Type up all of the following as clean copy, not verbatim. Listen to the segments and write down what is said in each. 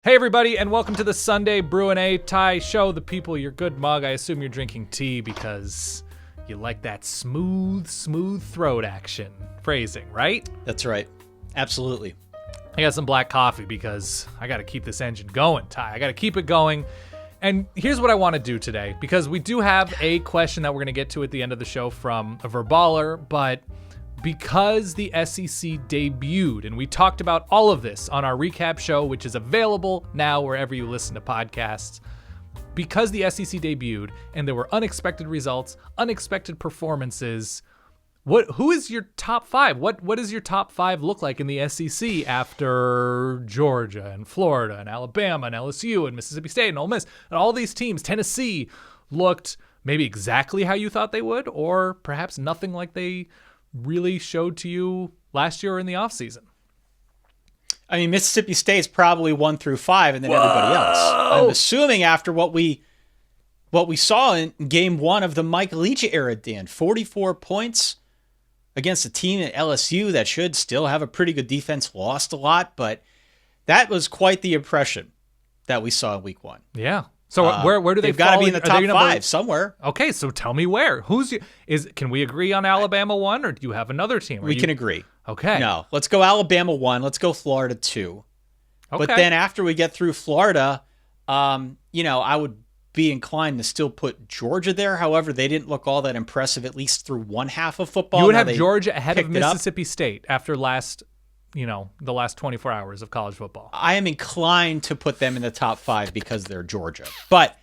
Hey everybody, and welcome to the Sunday Brew&A Thai show. The people, your good mug. I assume you're drinking tea because you like that smooth throat action phrasing, right? That's right. Absolutely. I got some black coffee because I got to keep this engine going, Ty. I got to keep it going. And here's what I want to do today, because we do have a question that we're going to get to at the end of the show from a verbaler, but because the SEC debuted, and we talked about all of this on our recap show, which is available now wherever you listen to podcasts, because the SEC debuted and there were unexpected results, unexpected performances, who is your top five? What does your top five look like in the SEC after Georgia and Florida and Alabama and LSU and Mississippi State and Ole Miss and all these teams? Tennessee looked maybe exactly how you thought they would, or perhaps nothing like they really showed to you last year or in the offseason. I mean, Mississippi State's probably 1 through 5, and then everybody else. I'm assuming after what we saw in game one of the Mike Leach era, Dan, 44 points against a team at LSU that should still have a pretty good defense, lost a lot, but that was quite the impression that we saw in week one. Yeah. So where do they've they got fall? to be in the top five somewhere. Okay, so tell me where. Can we agree on Alabama 1, or do you have another team? We can agree. Okay. No, let's go Alabama 1. Let's go Florida 2. Okay. But then after we get through Florida, I would be inclined to still put Georgia there. However, they didn't look all that impressive, at least through one half of football. You would Now have Georgia ahead of picked it up. Mississippi State after the last 24 hours of college football. I am inclined to put them in the top 5 because they're Georgia. But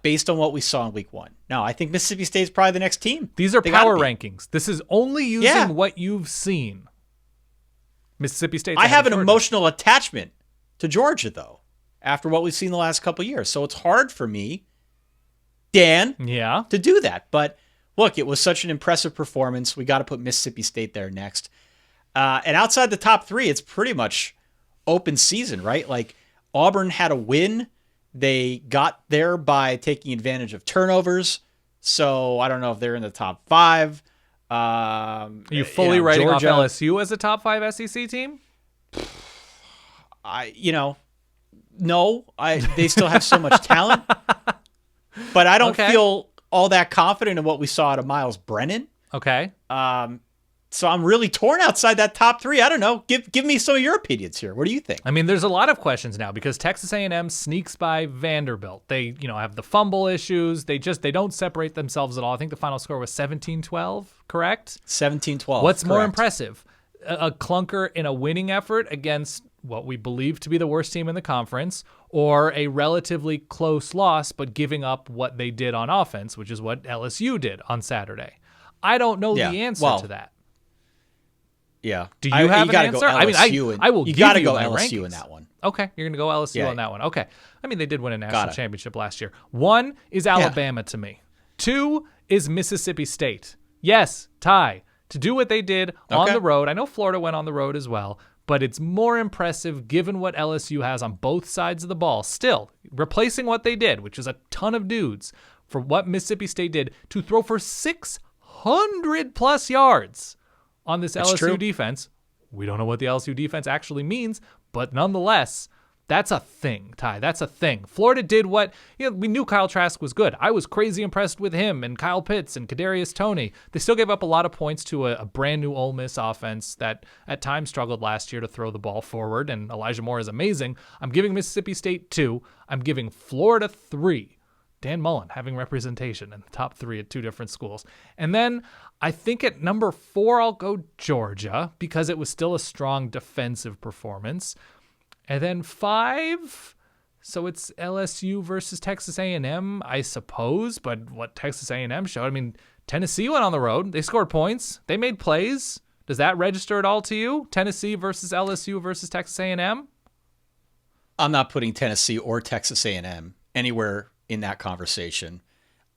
based on what we saw in week one, no, I think Mississippi State's probably the next team. These are They power gotta be. rankings. This is only using what you've seen. Mississippi State. I have an emotional attachment to Georgia, though, after what we've seen the last couple of years. So it's hard for me, Dan, to do that. But look, it was such an impressive performance. We got to put Mississippi State there next. And outside the top 3, it's pretty much open season, right? Like Auburn had a win. They got there by taking advantage of turnovers. So I don't know if they're in the top 5. Are you fully writing Georgia, off LSU as a top 5 SEC team? No. They still have so much talent. But I don't feel all that confident in what we saw out of Miles Brennan. Okay. So I'm really torn outside that top 3. I don't know. Give me some of your opinions here. What do you think? I mean, there's a lot of questions now because Texas A&M sneaks by Vanderbilt. They, have the fumble issues. They don't separate themselves at all. I think the final score was 17-12, correct? 17-12. What's more correct. impressive? A clunker in a winning effort against what we believe to be the worst team in the conference, or a relatively close loss but giving up what they did on offense, which is what LSU did on Saturday. I don't know the answer to that. Yeah. Do you have an answer? I mean, I will you give got to you go my LSU rankings. in that one. Okay, you're going to go LSU on that one. Okay. I mean, they did win a national Got it. championship last year. 1 is Alabama to me. 2 is Mississippi State. Yes, Ty, to do what they did on the road. I know Florida went on the road as well, but it's more impressive given what LSU has on both sides of the ball. Still, replacing what they did, which is a ton of dudes, for what Mississippi State did to throw for 600 plus yards on this LSU defense. We don't know what the LSU defense actually means, but nonetheless, that's a thing, Ty. That's a thing. Florida did what, we knew Kyle Trask was good. I was crazy impressed with him and Kyle Pitts and Kadarius Toney. They still gave up a lot of points to a brand new Ole Miss offense that at times struggled last year to throw the ball forward, and Elijah Moore is amazing. I'm giving Mississippi State 2. I'm giving Florida 3. Dan Mullen having representation in the top 3 at 2 different schools. And then I think at number 4, I'll go Georgia because it was still a strong defensive performance. And then 5, so it's LSU versus Texas A&M, I suppose. But what Texas A&M showed, I mean, Tennessee went on the road. They scored points. They made plays. Does that register at all to you? Tennessee versus LSU versus Texas A&M? I'm not putting Tennessee or Texas A&M anywhere in that conversation.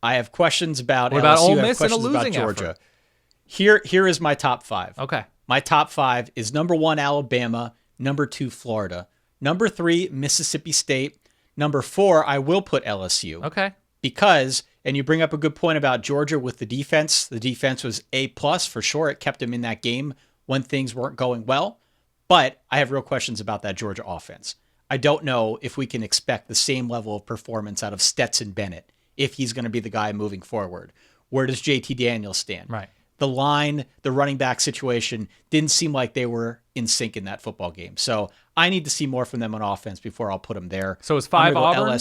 I have questions about what about LSU. Ole I have Miss and a questions losing about Georgia. effort? Here is my top 5. Okay. My top 5 is number 1, Alabama. Number 2, Florida. Number 3, Mississippi State. Number 4, I will put LSU. Okay. Because, and you bring up a good point about Georgia with the defense. The defense was A+ for sure. It kept them in that game when things weren't going well. But I have real questions about that Georgia offense. I don't know if we can expect the same level of performance out of Stetson Bennett if he's going to be the guy moving forward. Where does JT Daniels stand? Right. The line, the running back situation didn't seem like they were in sync in that football game. So I need to see more from them on offense before I'll put them there. So is 5 Auburn?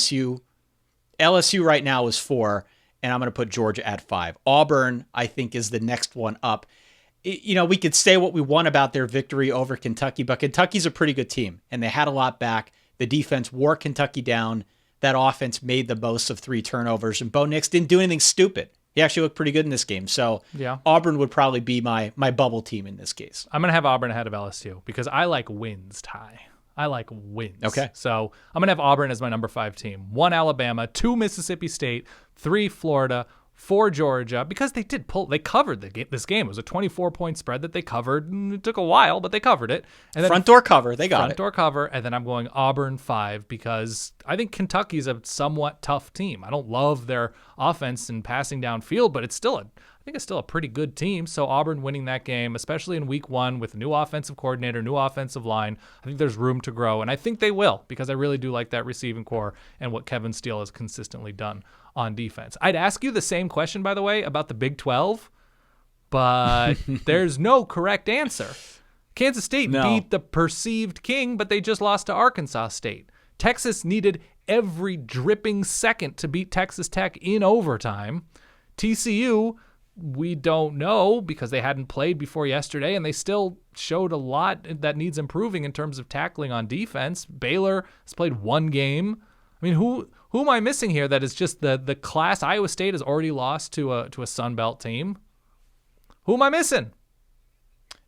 LSU right now is 4, and I'm going to put Georgia at 5. Auburn, I think, is the next one up. We could say what we want about their victory over Kentucky, but Kentucky's a pretty good team, and they had a lot back. The defense wore Kentucky down. That offense made the most of 3 turnovers, and Bo Nix didn't do anything stupid. He actually looked pretty good in this game. So yeah. Auburn would probably be my bubble team in this case. I'm going to have Auburn ahead of LSU because I like wins, Ty. I like wins. Okay. So I'm going to have Auburn as my number 5 team. 1 Alabama, 2 Mississippi State, 3 Florida, 4 Georgia, because they covered this game. It was a 24-point spread that they covered. It took a while, but they covered it. And then front door cover, they got it. Front door cover, and then I'm going Auburn 5 because I think Kentucky's a somewhat tough team. I don't love their offense and passing downfield, but it's still a pretty good team. So Auburn winning that game, especially in week 1 with a new offensive coordinator, new offensive line, I think there's room to grow, and I think they will because I really do like that receiving core and what Kevin Steele has consistently done on defense. I'd ask you the same question, by the way, about the Big 12, but there's no correct answer. Kansas State beat the perceived king, but they just lost to Arkansas State. Texas needed every dripping second to beat Texas Tech in overtime. TCU, we don't know because they hadn't played before yesterday, and they still showed a lot that needs improving in terms of tackling on defense. Baylor has played 1 game. I mean, who am I missing here that is just the class? Iowa State has already lost to a Sun Belt team. Who am I missing?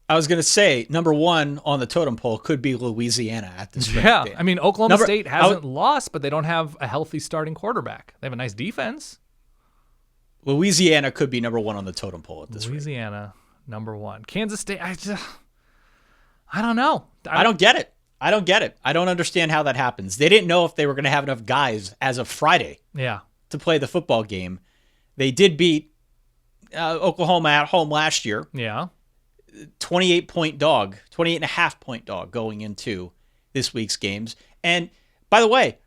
I was going to say, number 1 on the totem pole could be Louisiana at this point. Yeah, I mean, Oklahoma State hasn't lost, but they don't have a healthy starting quarterback. They have a nice defense. Louisiana could be number 1 on the totem pole at this rate. Louisiana, number 1. Kansas State, I don't know. I don't get it. I don't understand how that happens. They didn't know if they were going to have enough guys as of Friday to play the football game. They did beat Oklahoma at home last year. Yeah. 28.5-point dog going into this week's games. And by the way,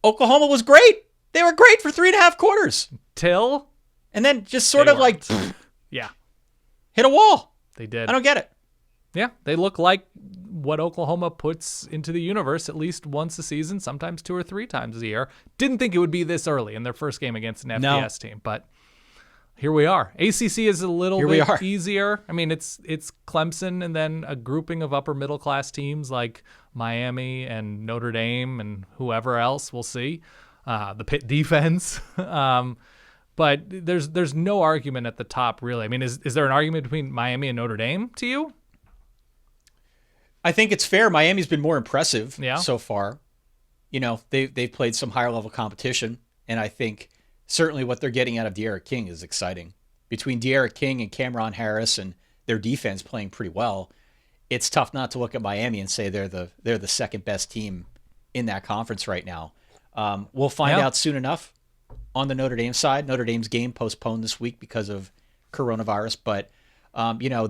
Oklahoma was great. They were great for 3.5 quarters. And then just sort of hit a wall. They did. I don't get it. Yeah, they look like what Oklahoma puts into the universe at least once a season, sometimes 2 or 3 times a year. Didn't think it would be this early in their first game against an FBS team, but here we are. ACC is a little bit easier. I mean, it's Clemson and then a grouping of upper middle class teams like Miami and Notre Dame and whoever else. We'll see. The Pitt defense. But there's no argument at the top, really. I mean, is there an argument between Miami and Notre Dame to you? I think it's fair. Miami's been more impressive so far. They've played some higher level competition, and I think certainly what they're getting out of De'Ara King is exciting. Between De'Ara King and Cameron Harris and their defense playing pretty well, it's tough not to look at Miami and say they're the second best team in that conference right now. We'll find out soon enough on the Notre Dame side. Notre Dame's game postponed this week because of coronavirus, but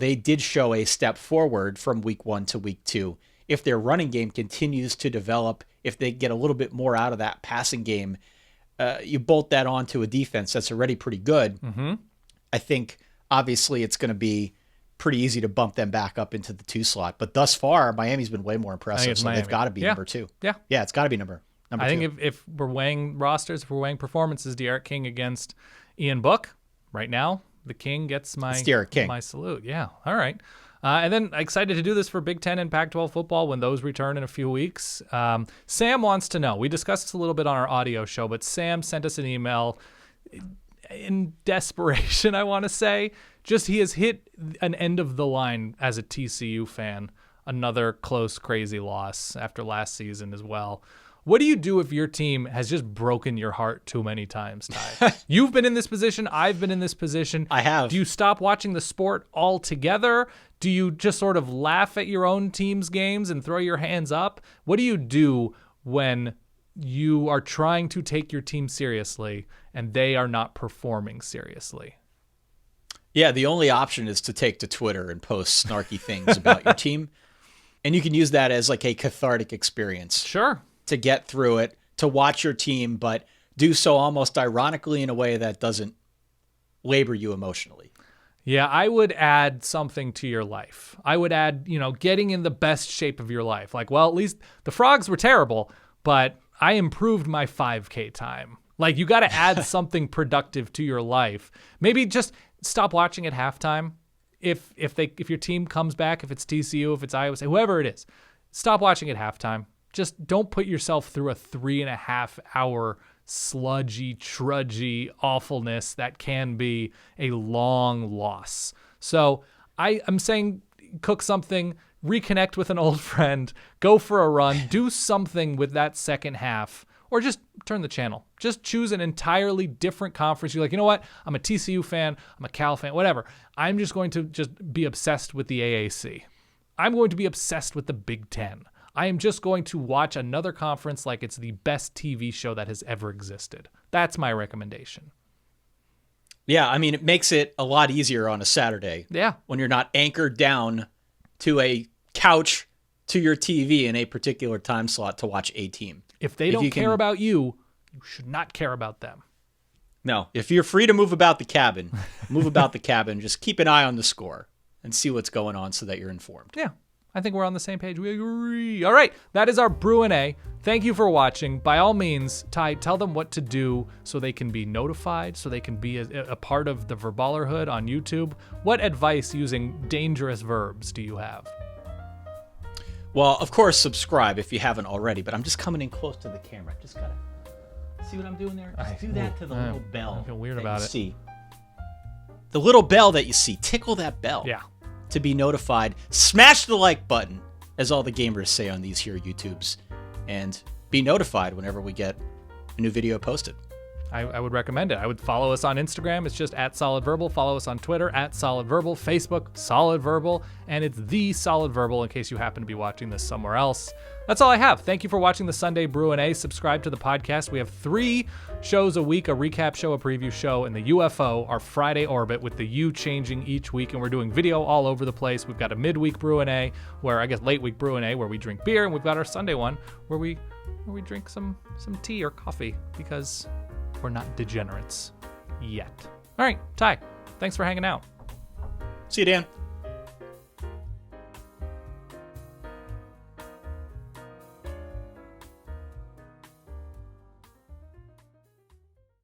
they did show a step forward from week 1 to week 2. If their running game continues to develop, if they get a little bit more out of that passing game, you bolt that onto a defense that's already pretty good. Mm-hmm. I think obviously it's going to be pretty easy to bump them back up into the 2 slot. But thus far, Miami's been way more impressive, so they've got to be number 2. Yeah, it's got to be number 2. I think if we're weighing rosters, if we're weighing performances, De'Ara King against Ian Book, right now, the King gets my salute. Yeah. All right. And then excited to do this for Big Ten and Pac-12 football when those return in a few weeks. Sam wants to know. We discussed this a little bit on our audio show, but Sam sent us an email in desperation, I want to say. Just he has hit an end of the line as a TCU fan. Another close, crazy loss after last season as well. What do you do if your team has just broken your heart too many times, Ty? You've been in this position. I've been in this position. I have. Do you stop watching the sport altogether? Do you just sort of laugh at your own team's games and throw your hands up? What do you do when you are trying to take your team seriously and they are not performing seriously? Yeah, the only option is to take to Twitter and post snarky things about your team. And you can use that as like a cathartic experience. Sure. to get through it, to watch your team, but do so almost ironically in a way that doesn't labor you emotionally. Yeah, I would add something to your life. I would add, getting in the best shape of your life. Like, well, at least the frogs were terrible, but I improved my 5K time. Like, you got to add something productive to your life. Maybe just stop watching at halftime. If your team comes back, if it's TCU, if it's Iowa State, whoever it is, stop watching at halftime. Just don't put yourself through a 3.5 hour sludgy, trudgy awfulness that can be a long loss. So I'm saying cook something, reconnect with an old friend, go for a run, do something with that second half, or just turn the channel. Just choose an entirely different conference. You're like, you know what? I'm a TCU fan. I'm a Cal fan, whatever. I'm just going to just be obsessed with the AAC. I'm going to be obsessed with the Big Ten. I am just going to watch another conference like it's the best TV show that has ever existed. That's my recommendation. Yeah, I mean, it makes it a lot easier on a Saturday. Yeah. When you're not anchored down to a couch to your TV in a particular time slot to watch a team. If they don't care about you, you should not care about them. No. If you're free to move about the cabin, move about the cabin. Just keep an eye on the score and see what's going on so that you're informed. Yeah. I think we're on the same page. We agree. All right. That is our Brew&A. Thank you for watching. By all means, Ty, tell them what to do so they can be notified, so they can be a part of the Verballerhood on YouTube. What advice using dangerous verbs do you have? Well, of course, subscribe if you haven't already, but I'm just coming in close to the camera. Just gotta see what I'm doing there? Just do that to the little bell. I feel weird about it. See. The little bell that you see, tickle that bell. Yeah. To be notified. Smash the like button, as all the gamers say on these here YouTubes, and be notified whenever we get a new video posted. I would recommend it. I would follow us on Instagram. It's just @SolidVerbal. Follow us on Twitter @SolidVerbal. Facebook, SolidVerbal. And it's the SolidVerbal in case you happen to be watching this somewhere else. That's all I have. Thank you for watching the Sunday Brew&A. Subscribe to the podcast. We have 3 shows a week, a recap show, a preview show, and the UFO, our Friday orbit, with the U changing each week. And we're doing video all over the place. We've got a midweek Brew&A, late week Brew&A, where we drink beer. And we've got our Sunday one where we drink some tea or coffee, because we're not degenerates yet. All right, Ty, thanks for hanging out. See you, Dan.